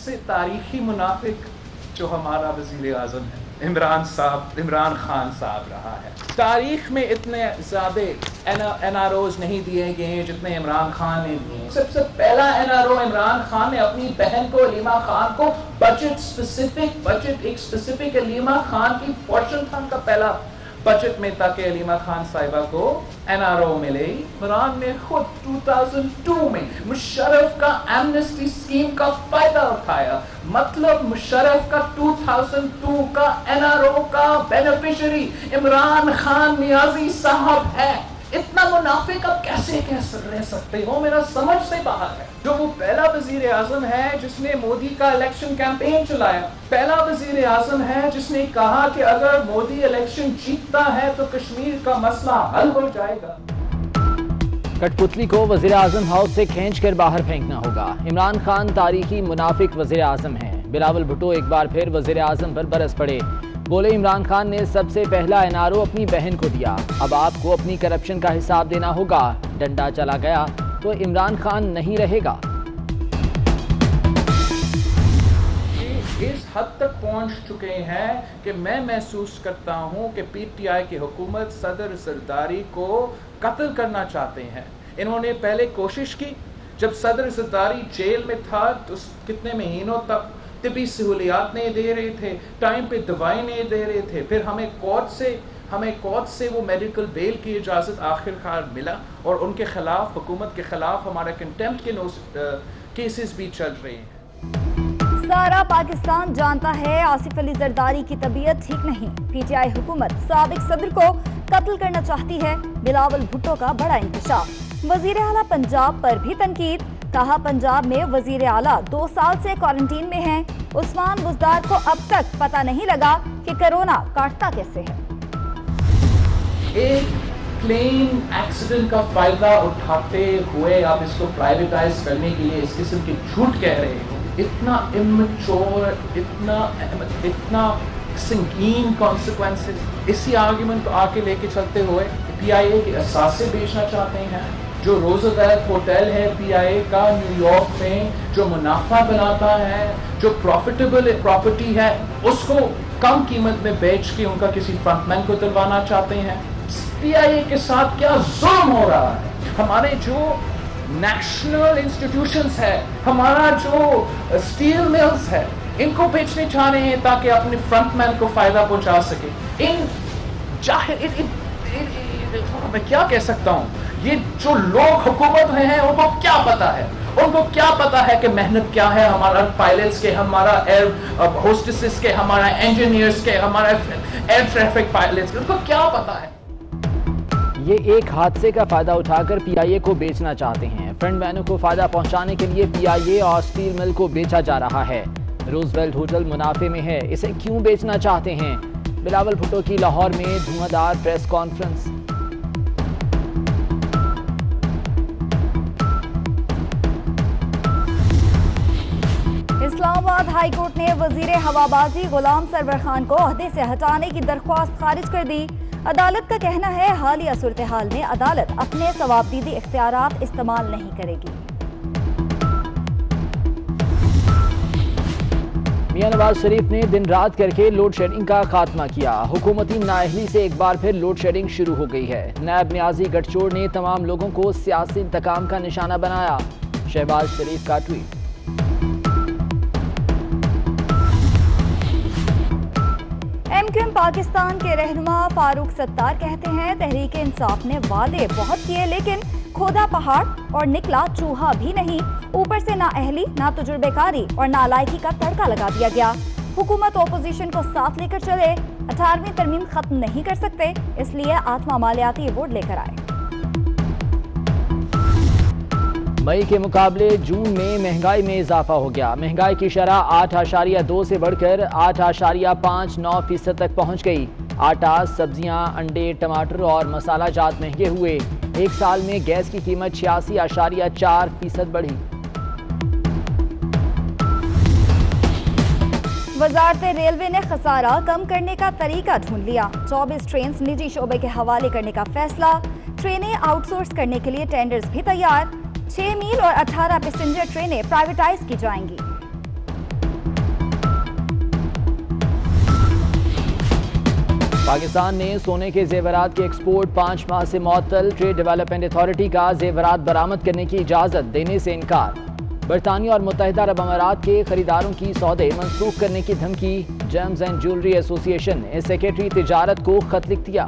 सबसे तारीखी मुनाफिक जो हमारा वज़ीर आज़म है इमरान खान साहब रहा है। तारीख में इतने ज़्यादा NROs नहीं दिए गए जितने इमरान खान ने दिए। सबसे पहला NRO इमरान खान ने अपनी बहन को अलीमा खान को बजट एक स्पेसिफिक अलीमा खान की पोर्शन था उनका पहला बजट में, ताकि अलीमा खान साहिबा को NRO मिले। इमरान ने खुद 2002 में मुशर्रफ का एमनेस्टी स्कीम का फायदा उठाया, मतलब मुशर्रफ का 2002 का NRO का बेनिफिशियरी इमरान खान नियाजी साहब है। इतना मुनाफिक अब कैसे रह सकते हो, मेरा समझ से बाहर है। जो वो पहला वजीर आजम है जिसने मोदी का इलेक्शन कैंपेन चलाया, पहला वजीर आजम है जिसने कहा कि अगर मोदी इलेक्शन जीतता है तो कश्मीर का मसला हल हो जाएगा। कठपुतली को वजीर आजम हाउस से खींच कर बाहर फेंकना होगा। इमरान खान तारीखी मुनाफिक वजीर आजम है। बिलावल भुट्टो एक बार फिर वजीर आजम पर बरस पड़े, बोले इमरान खान ने सबसे पहला NRO अपनी बहन को दिया, अब आपको अपनी करप्शन का हिसाब देना होगा। डंडा चला गया तो इमरान खान नहीं रहेगा। इस हद तक पहुंच चुके हैं कि मैं महसूस करता हूं कि PTI की हुकूमत सदर सरदारी को कत्ल करना चाहते हैं। इन्होंने पहले कोशिश की, जब सदर सरदारी जेल में था तो कितने महीनों तक तिबी सहूलियात नहीं दे रहे थे, टाइम पे दवाई नहीं दे रहे थे। फिर हमें कोर्ट से वो मेडिकल बेल की इजाज़त आखिरकार मिला और उनके खिलाफ, हुकूमत के खिलाफ हमारा कंटेम्प्ट के केसेस भी चल रहे हैं। सारा पाकिस्तान जानता है आसिफ अली जरदारी की तबीयत ठीक नहीं। PTI हुकूमत साबिक सदर को कत्ल करना चाहती है। बिलावल भुट्टो का बड़ा इंकशाफ। वजीर आला पंजाब पर भी तनकीद, कहा पंजाब में वजीर आला 2 साल से क्वारंटीन में हैं। उस्मान बुज़दार को अब तक पता नहीं लगा कि कोरोना काटता कैसे है। एक प्लेन एक्सीडेंट का फायदा उठाते हुए आप इसको प्राइवेटाइज करने के लिए इस किस्म के झूठ कह रहे हो। इतना इमेच्योर, इतना संगीन कॉन्सिक्वेंसेस इसी आर्गुमेंट को आके लेके चलते हुए PIA के असासे बेचना चाहते हैं। जो रोज़गार होटल है PIA का न्यूयॉर्क में, जो मुनाफा बनाता है, जो प्रॉफिटेबल प्रॉपर्टी है, उसको कम कीमत में बेच के उनका किसी फ्रंटमैन को दिलवाना चाहते हैं। PIA के साथ क्या जुल्म हो रहा है। हमारे जो नेशनल इंस्टीट्यूशंस है, हमारा जो स्टील मिल्स है, इनको बेचने चाह रहे हैं ताकि अपने फ्रंटमैन को फायदा पहुंचा सके। मैं क्या कह सकता हूं, ये जो लोग हुकूमत में हैं उनको क्या पता है, उनको क्या पता है कि मेहनत क्या है, हमारा पायलट्स के, हमारा एयर होस्टेसेस के, हमारा इंजीनियर्स के, हमारा एयर ट्रैफिक पायलट्स के, उनको क्या पता है। ये एक हादसे का फायदा उठाकर PIA को बेचना चाहते हैं। फ्रंटमैनों को फायदा पहुंचाने के लिए PIA और स्टील मिल को बेचा जा रहा है। रूजवेल्ट होटल मुनाफे में है, इसे क्यों बेचना चाहते हैं। बिलावल भुट्टो की लाहौर में धुआंधार press conference. Islamabad high court ने वजीर हवाबाजी गुलाम सरवर खान को ओहदे से हटाने की दरख्वास्त खारिज कर दी। अदालत का कहना है हालिया सूरत हाल में अदालत अपने सवाबदीदी इख्तियारात इस्तेमाल नहीं करेगी। मियां नवाज शरीफ ने दिन रात करके लोड शेडिंग का खात्मा किया। हुकूमती नाअहली से एक बार फिर लोड शेडिंग शुरू हो गई है। नायब नियाजी गठजोड़ ने तमाम लोगों को सियासी इंतकाम का निशाना बनाया। शहबाज शरीफ का ट्वीट। MQM पाकिस्तान के रहनुमा फारूक सत्तार कहते हैं तहरीक इंसाफ ने वादे बहुत किए लेकिन खोदा पहाड़ और निकला चूहा भी नहीं। ऊपर से ना अहली, ना तजुर्बेकारी और नालायकी का तड़का लगा दिया गया। हुकूमत ओपोजिशन को साथ लेकर चले, 18वीं तरमीम खत्म नहीं कर सकते, इसलिए आत्मा मालियाती वोट लेकर आए। मई के मुकाबले जून में महंगाई में इजाफा हो गया। महंगाई की शरह 8.2 से बढ़कर 8.59% तक पहुंच गई। आटा, सब्जियां, अंडे, टमाटर और मसाला जात महंगे हुए। एक साल में गैस की कीमत 86.4% बढ़ी। वजारत रेलवे ने खसारा कम करने का तरीका ढूंढ लिया। 24 ट्रेन निजी शोबे के हवाले करने का फैसला। ट्रेनें आउटसोर्स करने के लिए टेंडर्स भी तैयार। 6 मील और 18 पैसेंजर ट्रेनें प्राइवेटाइज की जाएंगी। پاکستان نے سونے کے زیورات کے ایکسپورٹ 5 ماہ سے معطل، ٹریڈ ڈیولپمنٹ اتھارٹی کا زیورات برآمد کرنے کی اجازت دینے سے انکار۔ برطانیہ اور متحدہ عرب امارات کے خریداروں کی سودے منسوخ کرنے کی دھمکی، جیمز اینڈ جیولری ایسوسی ایشن نے سیکرٹری تجارت کو خط لکھ دیا۔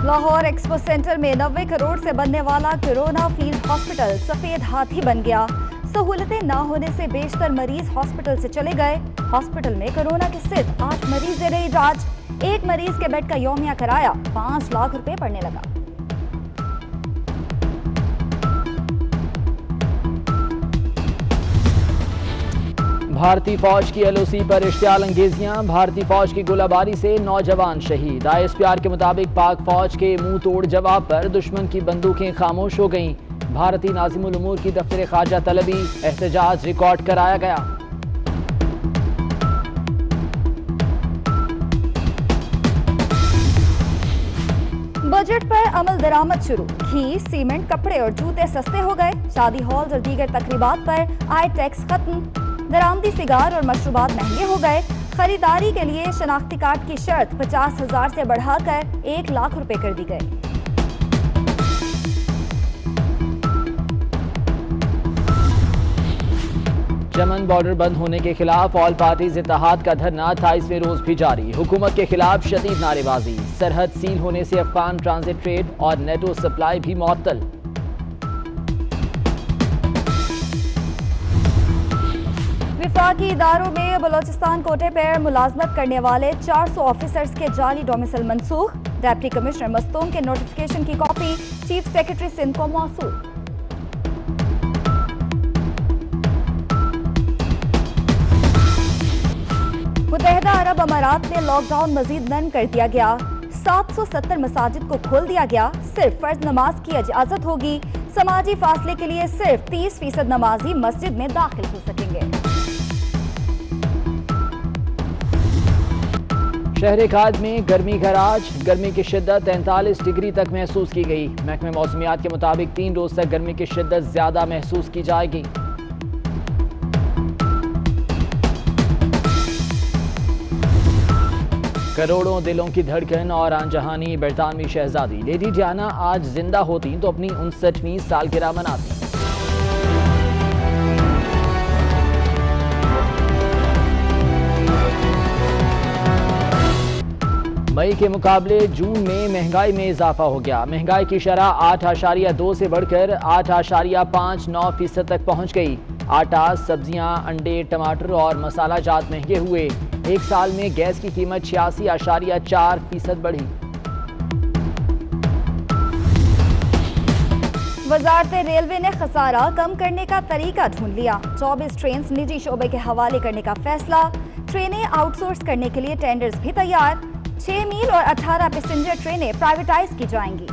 لاہور ایکسپو سینٹر میں 90 کروڑ سے بننے والا کرونا فیلڈ ہاسپٹل سفید ہاتھی بن گیا۔ سہولتیں نہ ہونے سے بیشتر مریض ہاسپٹل سے چلے گئے۔ ہاسپٹل میں کرونا کے صرف 8 مریض دے رہے علاج۔ ایک مریض کے بیڈ کا یومیہ کرایہ 5 لاکھ روپے پڑنے لگا۔ بھارتی فوج کی ایل او سی پر اشتعال انگیزیاں، بھارتی فوج کی گولہ باری سے نوجوان شہید۔ آئی ایس پی آر کے مطابق پاک فوج کے منہ توڑ جواب پر دشمن کی بندوقیں خاموش ہو گئیں۔ بھارتی ناظم الامور کی دفتر خارجہ طلبی، احتجاج ریکارڈ کرایا گیا۔ بجٹ پر عمل درآمد شروع، گھی، سیمنٹ، کپڑے اور جوتے سستے ہو گئے۔ شادی ہالز اور دیگر تقریبات پر آئی ٹیکس ختم۔ درآمدی سگار اور مشروبات مہنگے ہو گئے۔ خریداری کے لیے شناختی کارڈ کی شرط 50,000 سے بڑھا کر 1 لاکھ روپے کر دی گئی۔ چمن بارڈر بند ہونے کے خلاف آل پارٹیز اتحاد کا دھرنا 28ویں روز بھی جاری۔ حکومت کے خلاف شدید نعرے بازی، سرحد سیل ہونے سے افغان ٹرانزٹ ٹریڈ اور نیٹو سپلائی بھی معطل۔ وفاقی اداروں میں بلوچستان کوٹے پر ملازمت کرنے والے 400 آفیسرز کے جعلی ڈومیسل منسوخ۔ ڈپٹی کمشنر مستونگ کے نوٹیفیکیشن کی کاپی چیف سیکرٹری سندھ کو موصول۔ متحدہ عرب امارات میں لاک ڈاؤن مزید نرم کر دیا گیا۔ 770 مساجد کو کھول دیا گیا۔ صرف فرض نماز کی اجازت ہوگی۔ سماجی فاصلے کے لیے صرف 30% نمازی مسجد میں داخل ہو سکیں گے۔ شہر کھاج میں گرمی کا راج، گرمی کی شدت 43 ڈگری تک محسوس کی گئی۔ محکمہ موسمیات کے مطابق 3 روز تک گرمی کی شدت زیادہ محسوس کی جائے گی۔ کروڑوں دلوں کی دھڑکن اور آن جہانی برطانوی شہزادی لیڈی ڈیانا آج زندہ ہوتی تو اپنی 59ویں سالگرہ مناتی۔ مئی کے مقابلے جون میں مہنگائی میں اضافہ ہو گیا۔ مہنگائی کی شرح 8.2 سے بڑھ کر 8.59% تک پہنچ گئی۔ آٹا، سبزیاں، انڈے، ٹماٹر اور مسالہ جات مہنگے ہوئے۔ ایک سال میں گیس کی قیمت 86.4% بڑھی۔ وزارت ریلوے نے خسارہ کم کرنے کا طریقہ ڈھونڈ لیا۔ 24 ٹرینز نجی شعبے کے حوالے کرنے کا فیصلہ۔ ٹرینیں آؤٹ سورس کرنے کے لیے ٹینڈرز بھی تیار۔ 6 میل اور 18 پیسنجر ٹرینیں پرائیویٹائز کی جائیں گی۔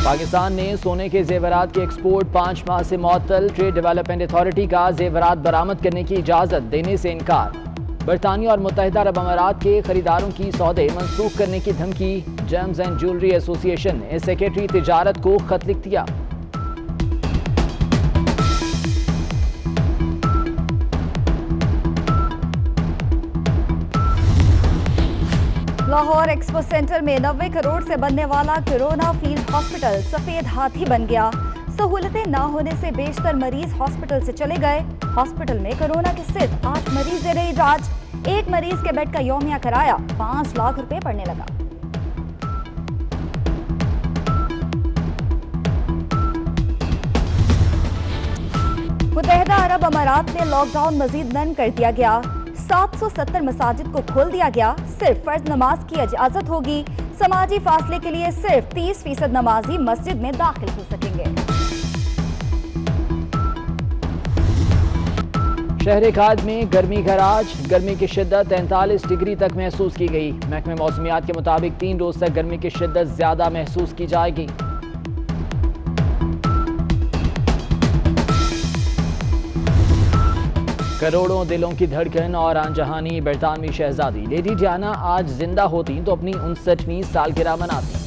پاکستان نے سونے کے زیورات کے ایکسپورٹ 5 ماہ سے معطل، ٹریڈ ڈیولپمنٹ اتھارٹی کا زیورات برآمد کرنے کی اجازت دینے سے انکار۔ برطانیہ اور متحدہ عرب امارات کے خریداروں کی سودے منسوخ کرنے کی دھمکی، جیمز اینڈ جیولری ایسوسی ایشن نے سیکرٹری تجارت کو خط لکھ دیا۔ لاہور ایکسپو سینٹر میں 90 کروڑ سے بننے والا کرونا فیلڈ ہاسپٹل سفید ہاتھی بن گیا۔ سہولتیں نہ ہونے سے بیشتر مریض ہاسپٹل سے چلے گئے۔ ہاسپٹل میں کرونا کے صرف 8 مریض دے رہے علاج۔ ایک مریض کے بیڈ کا یومیہ کرایہ 5 لاکھ روپے پڑنے لگا۔ متحدہ عرب امارات میں لاک ڈاؤن مزید نرم کر دیا گیا۔ 770 مساجد کو کھول دیا گیا۔ صرف فرض نماز کی اجازت ہوگی۔ سماجی فاصلے کے لیے صرف 30% نمازی مسجد میں داخل ہو سکیں گے۔ شہر کھاج میں گرمی کا راج، گرمی کی شدت 43 ڈگری تک محسوس کی گئی۔ محکمہ موسمیات کے مطابق 3 روز تک گرمی کی شدت زیادہ محسوس کی جائے گی۔ کروڑوں دلوں کی دھڑکن اور آن جہانی برطانوی شہزادی لیڈی ڈیانا آج زندہ ہوتی تو اپنی 59ویں سالگرہ مناتی۔